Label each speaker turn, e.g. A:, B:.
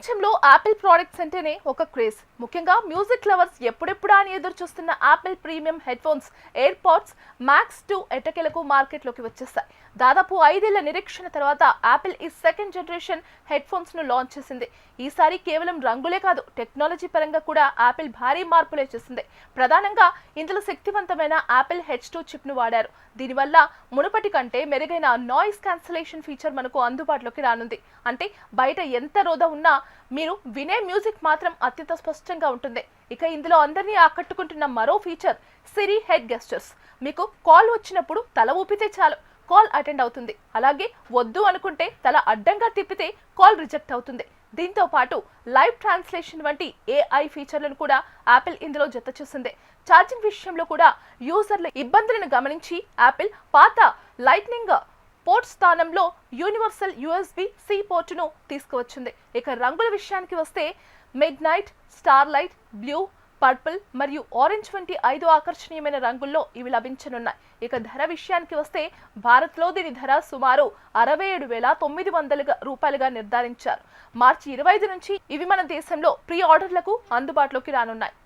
A: ప్రపంచంలో Apple products అంటేనే ఒక క్రేజ్. ముఖ్యంగా మ్యూజిక్ లవర్స్ ఎప్పుడెప్పుడా అని ఎదురు చూస్తున్న Apple premium headphones AirPods Max 2 ఎట్టకేలకు మార్కెట్లోకి వచ్చేస్తాయి. దాదాపు 5 ఏళ్ల నిరీక్షణ తర్వాత యాపిల్ ఈ సెకండ్ జనరేషన్ హెడ్ ఫోన్స్ ను లాంచ్ చేసింది. ఈసారి కేవలం రంగులే కాదు, టెక్నాలజీ పరంగా కూడా యాపిల్ భారీ మార్పులే చేసింది. ప్రధానంగా ఇందులో శక్తివంతమైన యాపిల్ H2 చిప్ ను వాడారు. దీనివల్ల మునుపటి కంటే మెరుగైన నాయిస్ క్యాన్సిలేషన్ ఫీచర్ మనకు అందుబాటులోకి రానుంది. అంటే బయట ఎంత రోదా ఉన్నా మీరు వినే మ్యూజిక్ మాత్రం అత్యంత స్పష్టంగా ఉంటుంది. ఇక ఇందులో అందరినీ ఆకట్టుకుంటున్న మరో ఫీచర్ సిరి హెడ్ గెస్చర్స్. మీకు కాల్ వచ్చినప్పుడు తల ఊపితే చాలు, కాల్ అటెండ్ అవుతుంది. అలాగే వద్దు అనుకుంటే తల అడ్డంగా తిప్పితే కాల్ రిజెక్ట్ అవుతుంది. దీంతో పాటు లైవ్ ట్రాన్స్లేషన్ వంటి AI ఫీచర్లను కూడా యాపిల్ ఇందులో జత చేసింది. ఛార్జింగ్ విషయంలో కూడా యూజర్ల ఇబ్బందులను గమనించి యాపిల్ పాత లైట్నింగ్ పోర్ట్ స్థానంలో యూనివర్సల్ USB-C పోర్టును తీసుకువచ్చింది. ఇక రంగుల విషయానికి వస్తే mid night, star light, blue, purple మరియు ఆరెంజ్ వంటి 5 ఆకర్షణీయమైన రంగుల్లో ఇవి లభించనున్నాయి. ఇక ధర విషయానికి వస్తే భారత్లో దీని ధర సుమారు 67,900 రూపాయలుగా నిర్ధారించారు. మార్చి 25 నుంచి ఇవి మన దేశంలో ప్రీ ఆర్డర్లకు అందుబాటులోకి రానున్నాయి.